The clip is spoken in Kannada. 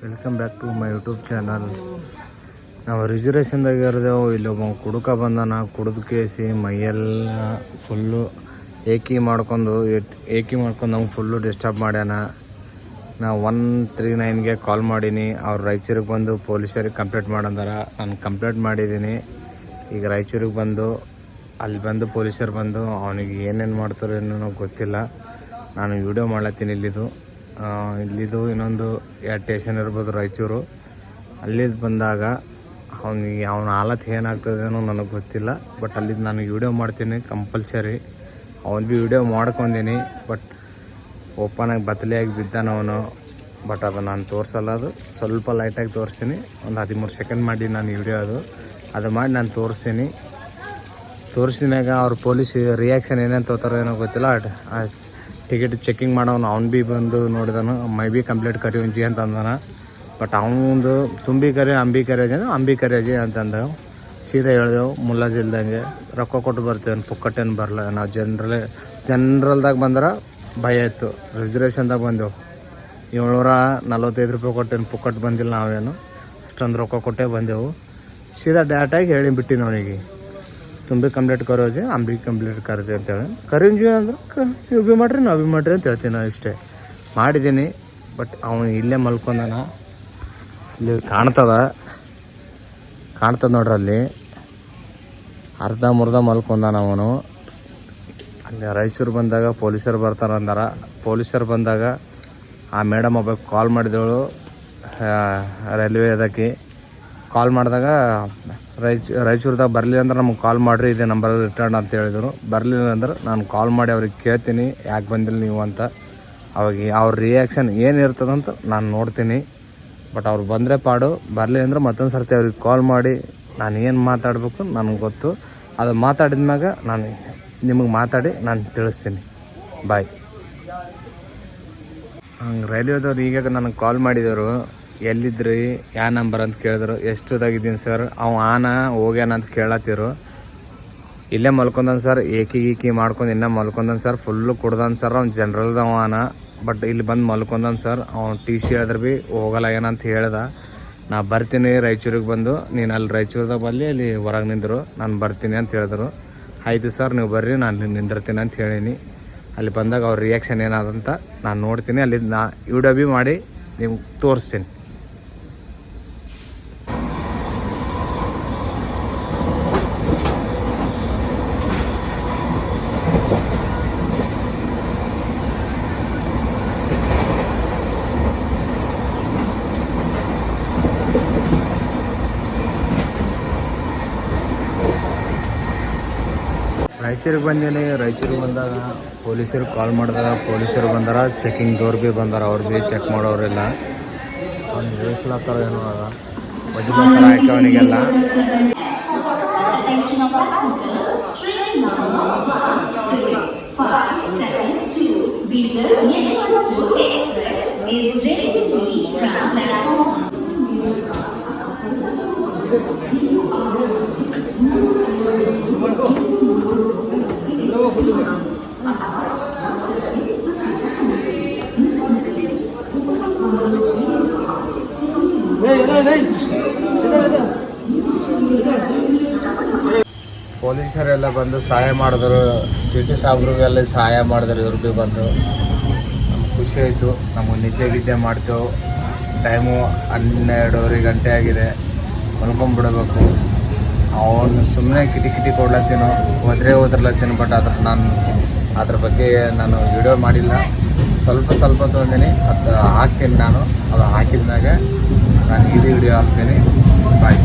Welcome back to my YouTube channel. ನಾವು ರಿಸರ್ವೇಷನ್ದಾಗ ಇರೋದೆವು. ಇಲ್ಲೊಬ್ಬ ಕುಡುಕ ಬಂದಾನ. ಕುಡಿದು ಕೇಸಿ ಮೈಯೆಲ್ಲ ಫುಲ್ಲು ಏಕಿ ಮಾಡ್ಕೊಂಡು ನಮ್ಗೆ ಫುಲ್ಲು ಡಿಸ್ಟರ್ಬ್ ಮಾಡ್ಯಾನ. ನಾವು 139ಗೆ ಕಾಲ್ ಮಾಡೀನಿ. ಅವ್ರು ರಾಯಚೂರಿಗೆ ಬಂದು ಪೊಲೀಸರಿಗೆ ಕಂಪ್ಲೇಂಟ್ ಮಾಡಂದಾರ. ನಾನು ಕಂಪ್ಲೇಂಟ್ ಮಾಡಿದ್ದೀನಿ. ಈಗ ರಾಯಚೂರಿಗೆ ಬಂದು ಅಲ್ಲಿ ಬಂದು ಪೊಲೀಸರು ಬಂದು ಅವನಿಗೆ ಏನೇನು ಮಾಡ್ತಾರೋ ಏನೋ ಗೊತ್ತಿಲ್ಲ. ನಾನು ವಿಡಿಯೋ ಮಾಡ್ಲತ್ತೀನಿ. ಇಲ್ಲಿದು ಇನ್ನೊಂದು 2 ಸ್ಟೇಷನ್ ಇರ್ಬೋದು ರಾಯಚೂರು. ಅಲ್ಲಿದ್ದು ಬಂದಾಗ ಅವನ ಹಾಲತ್ ಏನಾಗ್ತದೇನೋ ನನಗೆ ಗೊತ್ತಿಲ್ಲ. ಬಟ್ ಅಲ್ಲಿದ್ದು ನಾನು ವಿಡಿಯೋ ಮಾಡ್ತೀನಿ ಕಂಪಲ್ಸರಿ. ಅವನು ಭೀ ವಿಡಿಯೋ ಮಾಡ್ಕೊಂಡೀನಿ. ಬಟ್ ಓಪನಾಗಿ ಬತ್ತಲೆಯಾಗಿ ಬಿದ್ದಾನ ಅವನು. ಬಟ್ ಅದು ನಾನು ತೋರಿಸಲ್ಲ. ಅದು ಸ್ವಲ್ಪ ಲೈಟಾಗಿ ತೋರಿಸ್ತೀನಿ. ಒಂದು 13 ಸೆಕೆಂಡ್ ಮಾಡಿ ನಾನು ವಿಡಿಯೋ ಅದು ಮಾಡಿ ನಾನು ತೋರಿಸಿದಾಗ ಅವ್ರು ಪೊಲೀಸ್ ರಿಯಾಕ್ಷನ್ ಏನೇನು ತೋತಾರೋ ಏನೋ ಗೊತ್ತಿಲ್ಲ. ಟಿಕೆಟ್ ಚೆಕಿಂಗ್ ಮಾಡೋನು ಅವ್ನು ಭೀ ಬಂದು ನೋಡಿದಾನು. ಮೈ ಬಿ ಕಂಪ್ಲೇಂಟ್ ಕರಿ ಉಂಜಿ ಅಂತ ಅಂದಾನ. ಬಟ್ ಅವನದು ಅಂಬಿ ಕರಿಯಾಜಿ ಅಂತಂದ. ಸೀದಾ ಹೇಳ್ದೆವು ಮುಲ್ಲಾಜ್ ಇಲ್ದಂಗೆ ರೊಕ್ಕ ಕೊಟ್ಟು ಬರ್ತೇವೆ, ಪುಕ್ಕಟ್ಟೇನು ಬರಲ್ಲ. ನಾವು ಜನರಲ್ದಾಗ ಬಂದ್ರೆ ಭಯ ಇತ್ತು. ರಿಸರ್ವೇಷನ್ದಾಗ ಬಂದೆವು. 745 ರೂಪಾಯಿ ಕೊಟ್ಟೇನು, ಪುಕ್ಕಟ್ಟು ಬಂದಿಲ್ಲ. ನಾವೇನು ಅಷ್ಟೊಂದು ರೊಕ್ಕ ಕೊಟ್ಟೇ ಬಂದೆವು. ಸೀದಾ ಡೇಟಾಗಿ ಹೇಳಿ ಬಿಟ್ಟಿನಿ ಅವನಿಗೆ, ತುಂಬಿ ಕಂಪ್ಲೇಂಟ್ ಕರೋಜಿ ಅಂಬಿ ಕಂಪ್ಲೇಂಟ್ ಕರ್ತೀವಿ ಅಂತೇಳಿ. ಕರಿಂಜಿ ಅಂದ್ರೆ ನೀವು ಭೀ ಮಾಡಿರಿ ನಾವು ಭೀ ಮಾಡಿರಿ ಅಂತ ಹೇಳ್ತೀನಿ. ನಾವು ಇಷ್ಟೇ ಮಾಡಿದ್ದೀನಿ. ಬಟ್ ಅವನು ಇಲ್ಲೇ ಮಲ್ಕೊಂಡಾನ. ಇಲ್ಲಿ ಕಾಣ್ತದ ನೋಡ್ರಿ. ಅಲ್ಲಿ ಅರ್ಧ ಮುರ್ಧ ಮಲ್ಕೊಂಡಾನ ಅವನು. ಅಲ್ಲಿ ರಾಯಚೂರು ಬಂದಾಗ ಪೊಲೀಸರು ಬರ್ತಾರಂದಾರ. ಪೊಲೀಸರು ಬಂದಾಗ ಆ ಮೇಡಮ್ ಒಬ್ಬ ಕಾಲ್ ಮಾಡಿದವಳು, ರೈಲ್ವೆ ಅದಕ್ಕೆ ಕಾಲ್ ಮಾಡಿದಾಗ ರಾಯಚೂರ್ದಾಗ ಬರಲಿಲ್ಲ ಅಂದ್ರೆ ನಮ್ಗೆ ಕಾಲ್ ಮಾಡಿರಿ, ಇದೇ ನಂಬರ್ ರಿಟರ್ನ್ ಅಂತ ಹೇಳಿದರು. ಬರಲಿಲ್ಲ ಅಂದ್ರೆ ನಾನು ಕಾಲ್ ಮಾಡಿ ಅವ್ರಿಗೆ ಕೇಳ್ತೀನಿ ಯಾಕೆ ಬಂದಿಲ್ಲ ನೀವು ಅಂತ. ಅವಾಗ ಅವ್ರ ರಿಯಾಕ್ಷನ್ ಏನಿರ್ತದಂತ ನಾನು ನೋಡ್ತೀನಿ. ಬಟ್ ಅವ್ರು ಬಂದರೆ ಪಾಡು, ಬರಲಿಲ್ಲ ಅಂದ್ರೆ ಮತ್ತೊಂದು ಸರ್ತಿ ಅವ್ರಿಗೆ ಕಾಲ್ ಮಾಡಿ ನಾನು ಏನು ಮಾತಾಡಬೇಕು ನನಗೆ ಗೊತ್ತು. ಅದು ಮಾತಾಡಿದ್ಮ್ಯಾಗ ನಾನು ನಿಮಗೆ ಮಾತಾಡಿ ನಾನು ತಿಳಿಸ್ತೀನಿ. ಬಾಯ್. ಹಂಗೆ ರೈಲ್ವೆದವ್ರು ಈಗ ನನಗೆ ಕಾಲ್ ಮಾಡಿದವರು, ಎಲ್ಲಿದ್ರಿ ಯಾವ ನಂಬರ್ ಅಂತ ಕೇಳಿದ್ರು. ಎಷ್ಟದಾಗಿದ್ದೀನಿ ಸರ್, ಹೋಗ್ಯಾನ ಅಂತ ಕೇಳತ್ತಿರು. ಇಲ್ಲೇ ಮಲ್ಕೊಂಡನ್ ಸರ್, ಏಕಿ ಮಾಡ್ಕೊಂಡು ಇನ್ನೂ ಮಲ್ಕೊಂಡನ್ ಸರ್. ಫುಲ್ಲು ಕುಡ್ದನ್ ಸರ್. ಅವ್ನು ಜನರಲ್ದವನ. ಬಟ್ ಇಲ್ಲಿ ಬಂದು ಮಲ್ಕೊಂಡನ್ ಸರ್. ಅವ್ನು TC ಹೇಳಿದ್ರೆ ಭೀ ಹೋಗಲ್ಲ ಏನಂತ ಹೇಳ್ದ. ನಾ ಬರ್ತೀನಿ ರಾಯಚೂರಿಗೆ ಬಂದು, ನೀನು ಅಲ್ಲಿ ರಾಯಚೂರ್ದಾಗ ಬಲ್ಲಿ ಅಲ್ಲಿ ಹೊರಗೆ ನಿಂದರು, ನಾನು ಬರ್ತೀನಿ ಅಂತ ಹೇಳಿದ್ರು. ಆಯಿತು ಸರ್ ನೀವು ಬರ್ರಿ, ನಾನು ನಿಂದಿರ್ತೀನಿ ಅಂತ ಹೇಳೀನಿ. ಅಲ್ಲಿ ಬಂದಾಗ ಅವ್ರ ರಿಯಾಕ್ಷನ್ ಏನಾದಂತ ನಾನು ನೋಡ್ತೀನಿ. ಅಲ್ಲಿ ನಾ ವಿಡಿಯೋ ಭೀ ಮಾಡಿ ನಿಮ್ಗೆ ತೋರಿಸ್ತೀನಿ. ರಾಯಚೂರಿಗೆ ಬಂದೀನಿ. ರಾಯಚೂರಿಗೆ ಬಂದಾಗ ಪೊಲೀಸರು ಕಾಲ್ ಮಾಡಿದಾಗ ಪೊಲೀಸರು ಬಂದಾರ. ಚೆಕಿಂಗ್ ದೋರ್ ಭೀ ಬಂದಾರ. ಅವ್ರು ಭೀ ಚೆಕ್ ಮಾಡೋರಿಲ್ಲ. ಅವ್ನು ಹೇಳ್ಸ್ಲತ್ತಾರ ಏನೋ ಅದ ಬಜಿ ಆಯ್ಕೆ ಅವನಿಗೆಲ್ಲ. ಪೊಲೀಸರೆಲ್ಲ ಬಂದು ಸಹಾಯ ಮಾಡಿದ್ರು. TT ಸಾಬ್ರಿಗೆಲ್ಲ ಸಹಾಯ ಮಾಡಿದ್ರು. ಇವ್ರು ಭೀ ಬಂದು ನಮ್ಗೆ ಖುಷಿ ಆಯಿತು. ನಮಗೆ ನಿದ್ದೆ ಮಾಡ್ತೇವೆ. ಟೈಮು 12 ಗಂಟೆ ಆಗಿದೆ. ಮಲ್ಕೊಂಡ್ಬಿಡಬೇಕು. ಅವನು ಸುಮ್ಮನೆ ಕಿಟಿ ಕೊಡ್ಲತ್ತೀನೋ, ಹೋದ್ರಲತ್ತೀನಿ. ಬಟ್ ಅದ್ರ ಬಗ್ಗೆ ನಾನು ವಿಡಿಯೋ ಮಾಡಿಲ್ಲ. ಸ್ವಲ್ಪ ತೊಗೊಂಡಿನಿ. ಅದು ಹಾಕ್ತೀನಿ ನಾನು. ಅದು ಹಾಕಿದ್ಮ್ಯಾಗ ನಾನು ವಿಡಿಯೋ ಹಾಕ್ತೀನಿ. ಬಾಯ್.